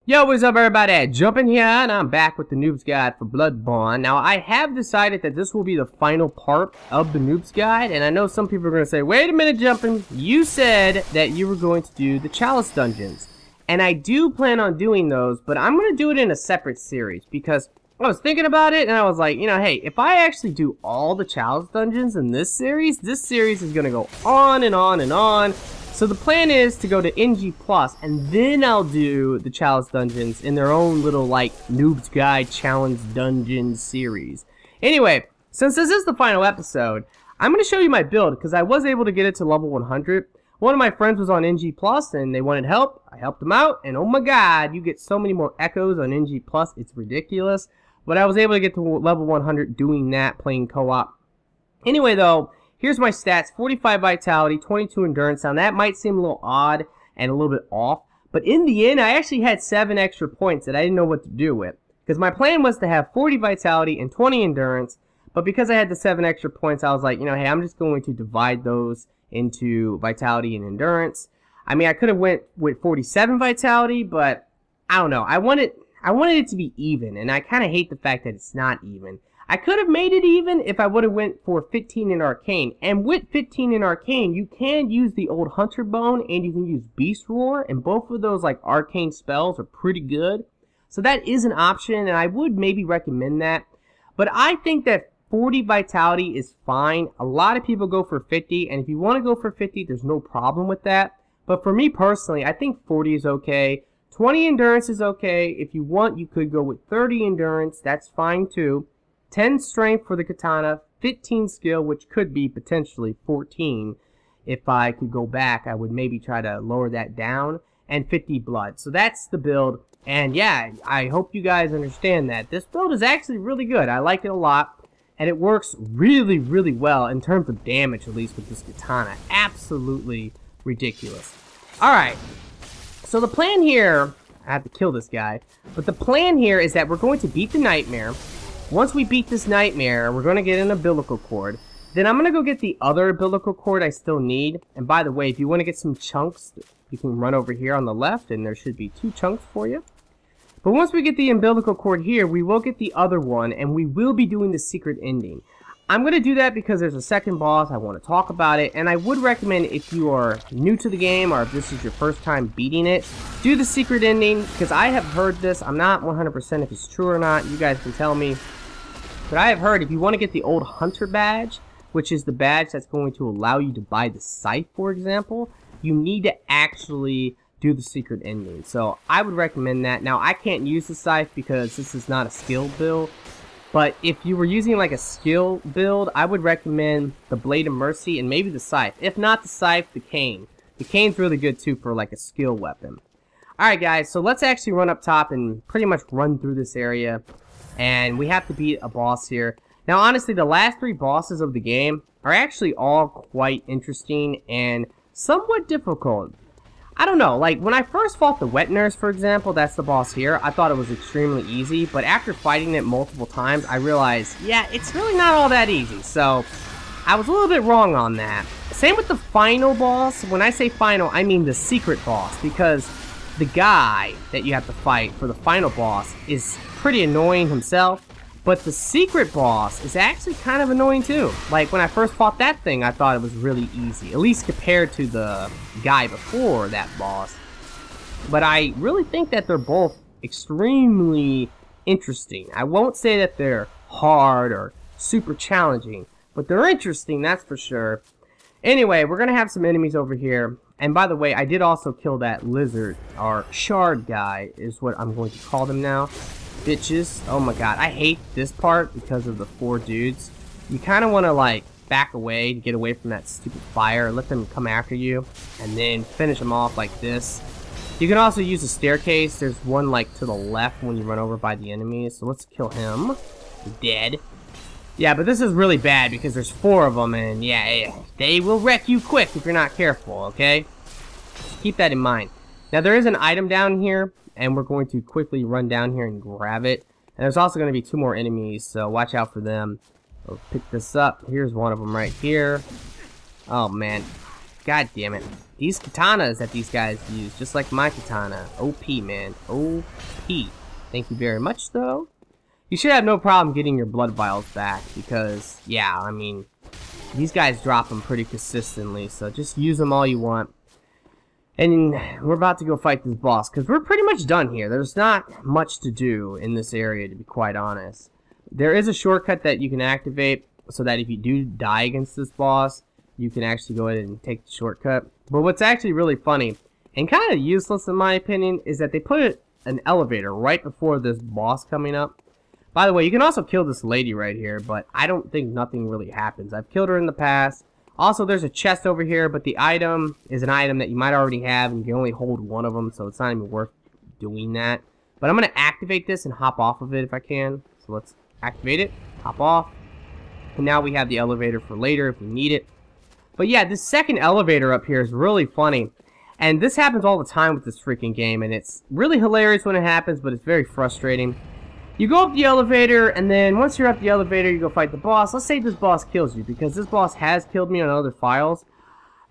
Yo, what's up everybody? Jumping here, and I'm back with the Noob's Guide for Bloodborne. Now, I have decided that this will be the final part of the Noob's Guide, and I know some people are going to say, wait a minute, Jumping, you said that you were going to do the Chalice Dungeons. And I do plan on doing those, but I'm going to do it in a separate series, because I was thinking about it, and I was like, hey, if I actually do all the Chalice Dungeons in this series is going to go on and on and on. So the plan is to go to NG+, and then I'll do the Chalice Dungeons in their own little, like, Noob's Guide Challenge Dungeons series. Anyway, since this is the final episode, I'm going to show you my build, because I was able to get it to level 100. One of my friends was on NG+, and they wanted help. I helped them out, and oh my god, you get so many more echoes on NG+, it's ridiculous. But I was able to get to level 100 doing that, playing co-op. Anyway, though, here's my stats: 45 vitality, 22 endurance. Now that might seem a little odd and a little bit off, but in the end I actually had 7 extra points that I didn't know what to do with. Because my plan was to have 40 vitality and 20 endurance, but because I had the 7 extra points, I was like, hey, I'm just going to divide those into vitality and endurance. I mean, I could have went with 47 vitality, but I don't know. I wanted it to be even, and I kind of hate the fact that it's not even. I could have made it even if I would have went for 15 in Arcane. And with 15 in Arcane, you can use the old Hunter Bone and you can use Beast Roar. And both of those like Arcane spells are pretty good. So that is an option, and I would maybe recommend that. But I think that 40 Vitality is fine. A lot of people go for 50, and if you want to go for 50, there's no problem with that. But for me personally, I think 40 is okay. 20 Endurance is okay. If you want, you could go with 30 Endurance. That's fine too. 10 strength for the katana, 15 skill, which could be potentially 14. If I could go back, I would maybe try to lower that down, and 50 blood. So that's the build, and yeah, I hope you guys understand that. This build is actually really good. I like it a lot, and it works really, really well in terms of damage, at least with this katana. Absolutely ridiculous. Alright, so the plan here, I have to kill this guy, but the plan here is that we're going to beat the nightmare. Once we beat this nightmare, we're going to get an umbilical cord. Then I'm going to go get the other umbilical cord I still need. And by the way, if you want to get some chunks, you can run over here on the left, and there should be 2 chunks for you. But once we get the umbilical cord here, we will get the other one, and we will be doing the secret ending. I'm going to do that because there's a second boss. I want to talk about it, and I would recommend if you are new to the game or if this is your first time beating it, do the secret ending, because I have heard this. I'm not 100% if it's true or not. You guys can tell me. But I have heard if you want to get the old Hunter badge, which is the badge that's going to allow you to buy the scythe, for example, you need to actually do the secret ending. So I would recommend that. Now, I can't use the scythe because this is not a skill build. But if you were using like a skill build, I would recommend the Blade of Mercy and maybe the scythe. If not the scythe, the cane. The cane's really good too for like a skill weapon. Alright guys, so let's actually run up top and pretty much run through this area. And we have to beat a boss here. Now, honestly, the last 3 bosses of the game are actually all quite interesting and somewhat difficult. I don't know, like, when I first fought the Wet Nurse, for example, that's the boss here, I thought it was extremely easy, but after fighting it multiple times, I realized, yeah, it's really not all that easy, so I was a little bit wrong on that. Same with the final boss. When I say final, I mean the secret boss, because the guy that you have to fight for the final boss is pretty annoying himself, but the secret boss is actually kind of annoying too. Like when I first fought that thing, I thought it was really easy, at least compared to the guy before that boss. But I really think that they're both extremely interesting. I won't say that they're hard or super challenging, but they're interesting, that's for sure. Anyway, we're gonna have some enemies over here. And by the way, I did also kill that lizard, or shard guy is what I'm going to call them now. Bitches. Oh my god, I hate this part because of the 4 dudes. You kind of want to like back away to get away from that stupid fire, let them come after you, and then finish them off like this. You can also use a staircase. There's one like to the left when you run over by the enemies, so let's kill him. He's dead. Yeah, but this is really bad because there's 4 of them, and yeah, they will wreck you quick if you're not careful, okay? Just keep that in mind. Now, there is an item down here, and we're going to quickly run down here and grab it. And there's also going to be 2 more enemies, so watch out for them. We'll pick this up. Here's one of them right here. Oh, man. God damn it. These katanas that these guys use, just like my katana. OP, man. OP. Thank you very much, though. You should have no problem getting your blood vials back, because, yeah, I mean, these guys drop them pretty consistently, so just use them all you want. And we're about to go fight this boss, because we're pretty much done here. There's not much to do in this area, to be quite honest. There is a shortcut that you can activate, so that if you do die against this boss, you can actually go ahead and take the shortcut. But what's actually really funny, and kind of useless in my opinion, is that they put an elevator right before this boss coming up. By the way, you can also kill this lady right here, but I don't think nothing really happens. I've killed her in the past. Also, there's a chest over here, but the item is an item that you might already have, and you can only hold one of them, so it's not even worth doing that. But I'm going to activate this and hop off of it if I can. So let's activate it, hop off. And now we have the elevator for later if we need it. But yeah, this second elevator up here is really funny. And this happens all the time with this freaking game, and it's really hilarious when it happens, but it's very frustrating. You go up the elevator, and then once you're up the elevator, you go fight the boss. Let's say this boss kills you, because this boss has killed me on other files.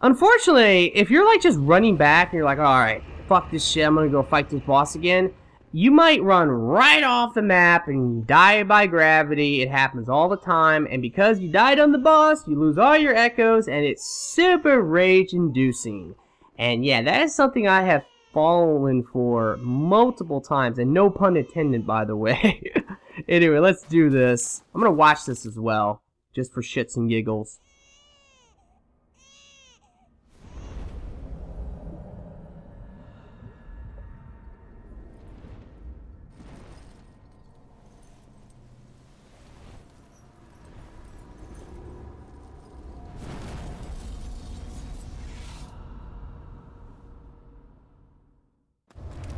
Unfortunately, if you're like just running back, and you're like, alright, fuck this shit, I'm gonna go fight this boss again, you might run right off the map and die by gravity. It happens all the time, and because you died on the boss, you lose all your echoes, and it's super rage-inducing. And yeah, that is something I have fallen for multiple times, and no pun intended, by the way. Anyway, let's do this. I'm gonna watch this as well, just for shits and giggles.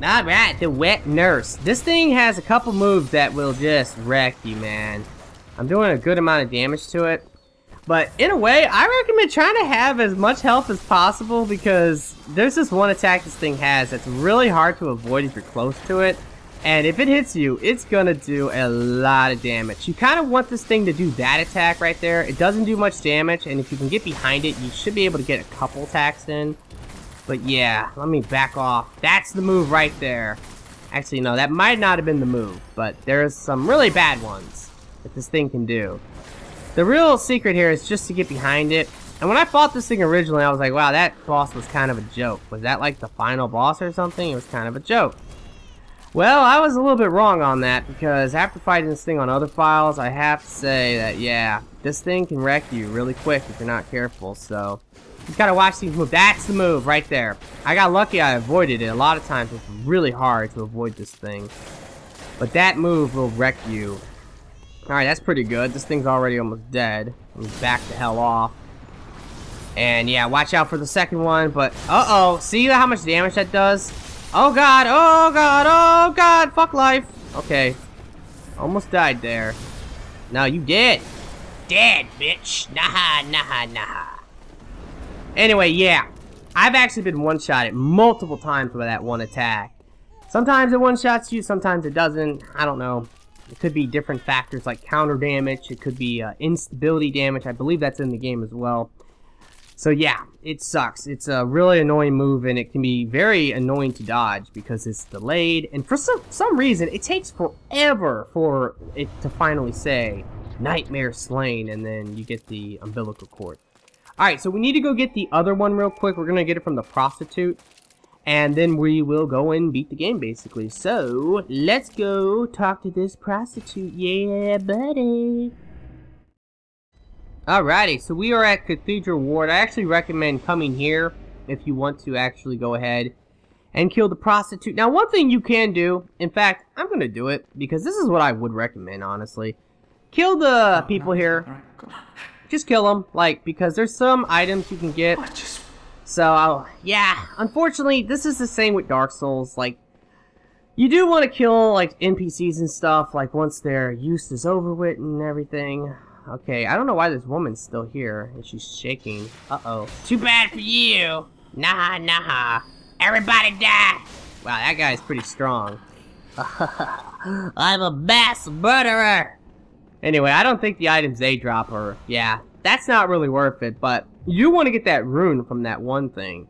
Alright, the wet nurse. This thing has a couple moves that will just wreck you, man. I'm doing a good amount of damage to it. But in a way, I recommend trying to have as much health as possible, because there's this one attack this thing has that's really hard to avoid if you're close to it. And if it hits you, it's gonna do a lot of damage. You kind of want this thing to do that attack right there. It doesn't do much damage, and if you can get behind it, you should be able to get a couple attacks in. But yeah, let me back off. That's the move right there. Actually, no, that might not have been the move, but there's some really bad ones that this thing can do. The real secret here is just to get behind it. And when I fought this thing originally, I was like, wow, that boss was kind of a joke. Was that like the final boss or something? It was kind of a joke. Well, I was a little bit wrong on that, because after fighting this thing on other files, I have to say that, yeah, this thing can wreck you really quick if you're not careful, so you gotta watch these moves. That's the move right there. I got lucky I avoided it. A lot of times it's really hard to avoid this thing. But that move will wreck you. Alright, that's pretty good. This thing's already almost dead. Let me back the hell off. And yeah, watch out for the second one, but uh-oh. See how much damage that does? Oh god, oh god, oh god, fuck life. Okay. Almost died there. No, you did. Dead, bitch. Nah, nah, nah. Anyway, yeah, I've actually been one-shotted multiple times with that one attack. Sometimes it one-shots you, sometimes it doesn't. I don't know. It could be different factors like counter damage. It could be instability damage. I believe that's in the game as well. So yeah, it sucks. It's a really annoying move, and it can be very annoying to dodge because it's delayed. And for some reason, it takes forever for it to finally say, Nightmare slain, and then you get the umbilical cord. Alright, so we need to go get the other one real quick. We're going to get it from the Prostitute. And then we will go and beat the game, basically. So, let's go talk to this Prostitute. Yeah, buddy. Alrighty, so we are at Cathedral Ward. I actually recommend coming here if you want to actually go ahead and kill the Prostitute. Now, one thing you can do, in fact, I'm going to do it, because this is what I would recommend, honestly. Kill the people here. Just kill them, like, because there's some items you can get. So, yeah, unfortunately, this is the same with Dark Souls. Like, you do want to kill, like, NPCs and stuff, like, once their use is over with and everything. Okay, I don't know why this woman's still here, and she's shaking. Uh-oh. Too bad for you! Nah, nah. Everybody die! Wow, that guy's pretty strong. I'm a mass murderer! Anyway, I don't think the items they drop are, yeah, that's not really worth it, but You want to get that rune from that one thing.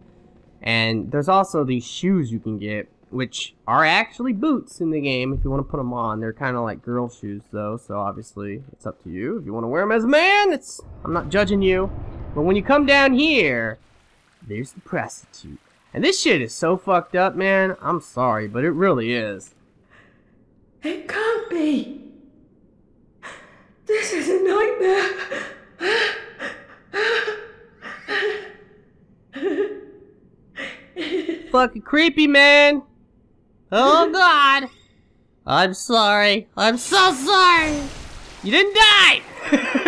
And there's also these shoes you can get, which are actually boots in the game if you want to put them on. They're kind of like girl shoes though, so obviously it's up to you. If you want to wear them as a man, I'm not judging you. But when you come down here, there's the prostitute. And this shit is so fucked up, man. I'm sorry, but it really is. It can't be. This is a nightmare. Fucking creepy, man. Oh god. I'm sorry. I'm so sorry. You didn't die.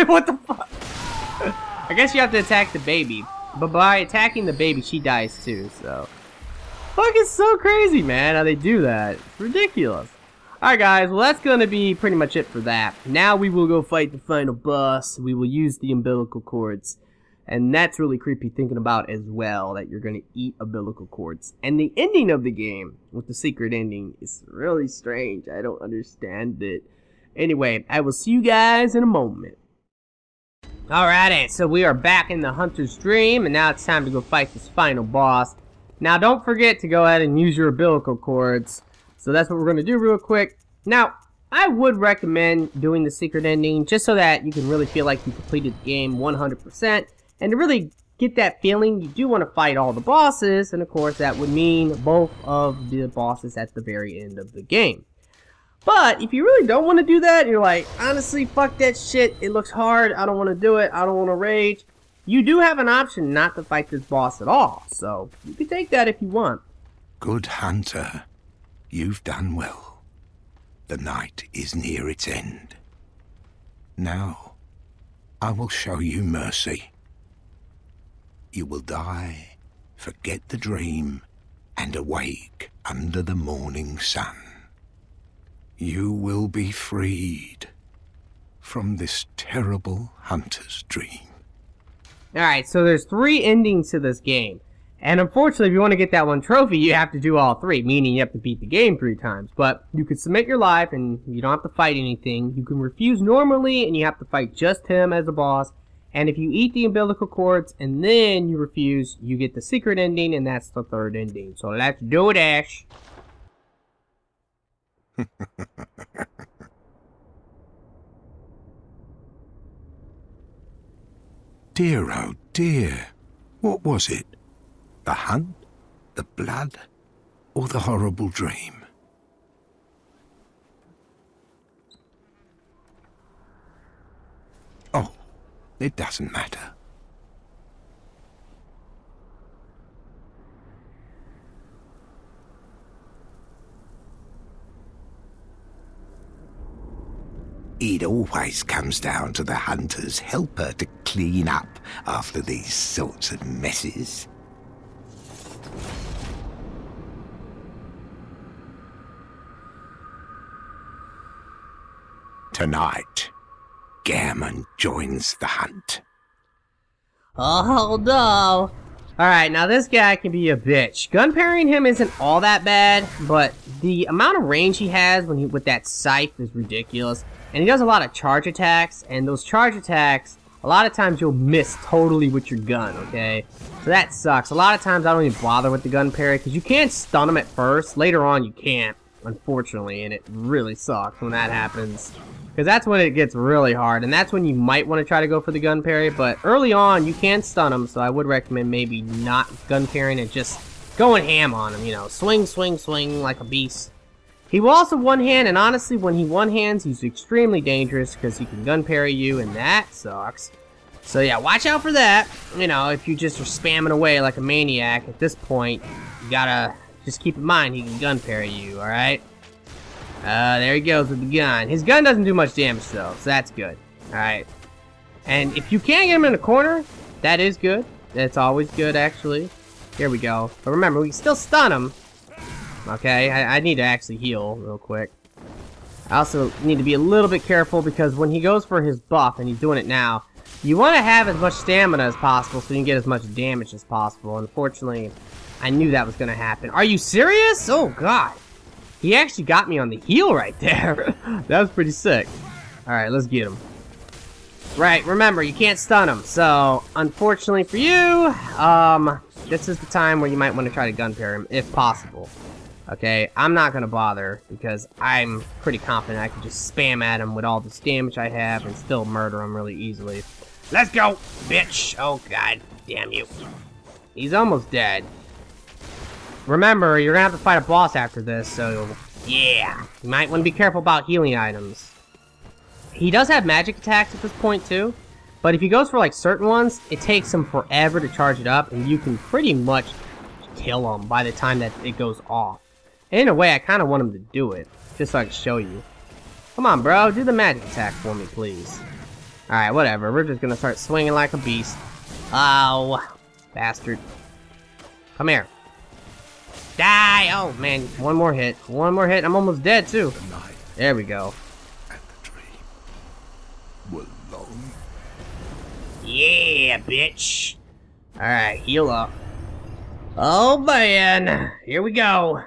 What the fuck? I guess you have to attack the baby. But by attacking the baby, she dies too, so. Fuck, it's so crazy, man, how they do that. It's ridiculous. Alright guys, well that's gonna be pretty much it for that. Now we will go fight the final boss. We will use the umbilical cords. And that's really creepy thinking about as well, that you're gonna eat umbilical cords. And the ending of the game, with the secret ending, is really strange. I don't understand it. Anyway, I will see you guys in a moment. Alrighty, so we are back in the Hunter's Dream, and now it's time to go fight this final boss. Now don't forget to go ahead and use your umbilical cords. So that's what we're gonna do real quick. Now, I would recommend doing the secret ending, just so that you can really feel like you completed the game 100%. And to really get that feeling, you do want to fight all the bosses, and of course that would mean both of the bosses at the very end of the game. But if you really don't want to do that, you're like, honestly, fuck that shit, it looks hard, I don't want to do it, I don't want to rage, you do have an option not to fight this boss at all, so you can take that if you want. Good hunter, you've done well. The night is near its end. Now, I will show you mercy. You will die, forget the dream, and awake under the morning sun. You will be freed from this terrible hunter's dream. Alright, so there's 3 endings to this game. And unfortunately, if you want to get that one trophy, you have to do all 3, meaning you have to beat the game 3 times. But you can submit your life, and you don't have to fight anything. You can refuse normally, and you have to fight just him as a boss. And if you eat the umbilical cords and then you refuse, you get the secret ending, and that's the 3rd ending. So let's do it, Ash. Dear, oh dear. What was it? The hunt? The blood? Or the horrible dream? Oh, it doesn't matter. It always comes down to the hunter's helper to clean up after these sorts of messes. Tonight, Gammon joins the hunt. Oh no! Alright, now this guy can be a bitch. Gun parrying him isn't all that bad, but the amount of range he has with that scythe is ridiculous. And he does a lot of charge attacks, and those charge attacks, a lot of times you'll miss totally with your gun, okay? So that sucks. A lot of times I don't even bother with the gun parry, because you can't stun him at first. Later on you can't, unfortunately, and it really sucks when that happens. Because that's when it gets really hard, and that's when you might want to try to go for the gun parry, but early on you can stun him, so I would recommend maybe not gun parrying and just going ham on him, you know, swing, swing, swing like a beast. He will also one-hand, and honestly, when he one-hands, he's extremely dangerous because he can gun parry you, and that sucks. So yeah, watch out for that. You know, if you just are spamming away like a maniac at this point, you gotta just keep in mind he can gun parry you, alright? There he goes with the gun. His gun doesn't do much damage though, so that's good. Alright. And if you can't get him in the corner, that is good. That's always good, actually. Here we go. But remember, we can still stun him. Okay, I need to actually heal real quick. I also need to be a little bit careful because when he goes for his buff, and he's doing it now, you want to have as much stamina as possible so you can get as much damage as possible. Unfortunately, I knew that was going to happen. Are you serious? Oh, God. He actually got me on the heel right there. That was pretty sick. Alright, let's get him. Right, remember, you can't stun him. So, unfortunately for you, this is the time where you might want to try to gun pair him, if possible. Okay, I'm not going to bother, because I'm pretty confident I can just spam at him with all this damage I have and still murder him really easily. Let's go, bitch! Oh, god damn you. He's almost dead. Remember, you're going to have to fight a boss after this, so yeah. You might want to be careful about healing items. He does have magic attacks at this point too, but if he goes for like certain ones, it takes him forever to charge it up, and you can pretty much kill him by the time that it goes off. And in a way, I kind of want him to do it, just so I can show you. Come on, bro, do the magic attack for me, please. Alright, whatever, we're just gonna start swinging like a beast. Oh, bastard. Come here. Die! Oh, man, one more hit. One more hit, I'm almost dead, too. There we go. Yeah, bitch. Alright, heal up. Oh, man. Here we go.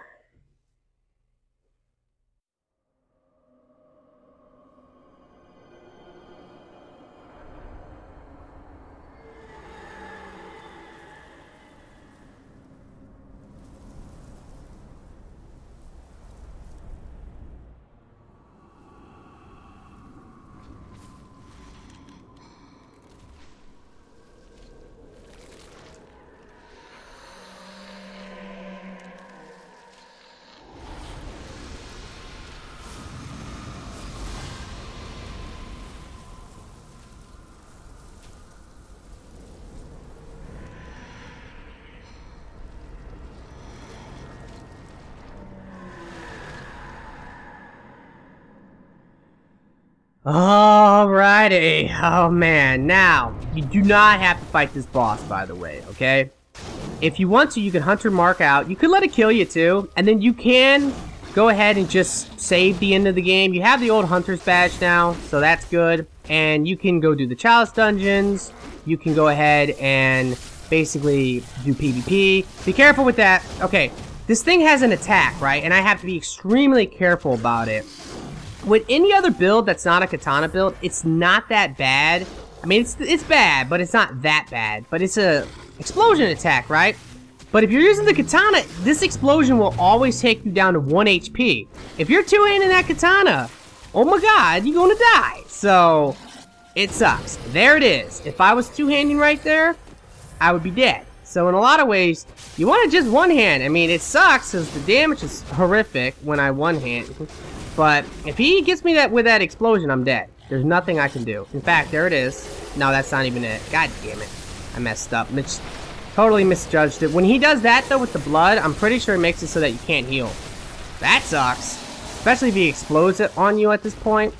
Alrighty. Oh man, now, you do not have to fight this boss, by the way, okay? If you want to, you can Hunter Mark out. You could let it kill you too, and then you can go ahead and just save the end of the game. You have the old Hunter's badge now, so that's good. And you can go do the Chalice dungeons. You can go ahead and basically do PvP. Be careful with that. Okay, this thing has an attack, right? And I have to be extremely careful about it. With any other build that's not a katana build, it's not that bad. I mean, it's bad, but it's not that bad. But it's a explosion attack, right? But if you're using the katana, this explosion will always take you down to 1 HP. If you're two-handing that katana, oh my god, you're gonna die. So, it sucks. There it is. If I was two-handing right there, I would be dead. So in a lot of ways, you want to just one-hand. I mean, it sucks because the damage is horrific when I one-hand. But if he gets me with that explosion, I'm dead. There's nothing I can do. In fact, there it is. No, that's not even it. God damn it. I messed up. Totally misjudged it. When he does that, though, with the blood, I'm pretty sure it makes it so that you can't heal. That sucks. Especially if he explodes it on you at this point.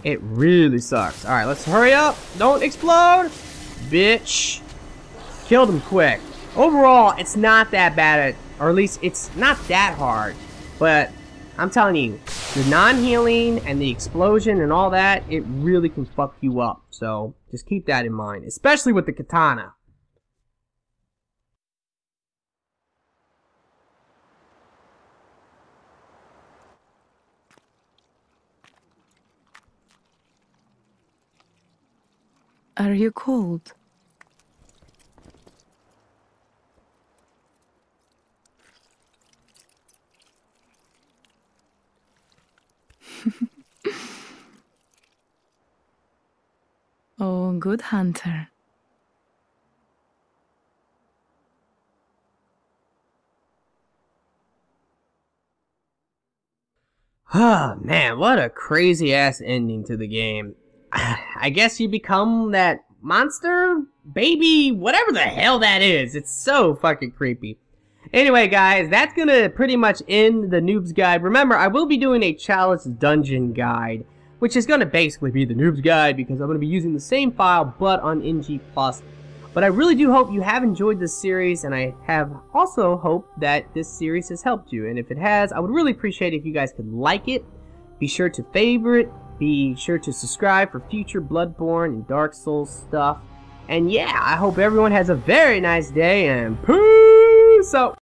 It really sucks. Alright, let's hurry up. Don't explode. Bitch. Killed him quick. Overall, it's not that bad, or at least it's not that hard. But I'm telling you, the non-healing and the explosion and all that, it really can fuck you up. So, just keep that in mind, especially with the katana. Are you cold? Oh, good hunter. Oh, man, what a crazy-ass ending to the game. I guess you become that monster, baby, whatever the hell that is. It's so fucking creepy. Anyway, guys, that's gonna pretty much end the Noob's Guide. Remember, I will be doing a Chalice Dungeon Guide, which is gonna basically be the Noob's Guide because I'm gonna be using the same file, but on NG+. But I really do hope you have enjoyed this series, and I have also hoped that this series has helped you. And if it has, I would really appreciate it if you guys could like it. Be sure to favorite. Be sure to subscribe for future Bloodborne and Dark Souls stuff. And yeah, I hope everyone has a very nice day, and peace out!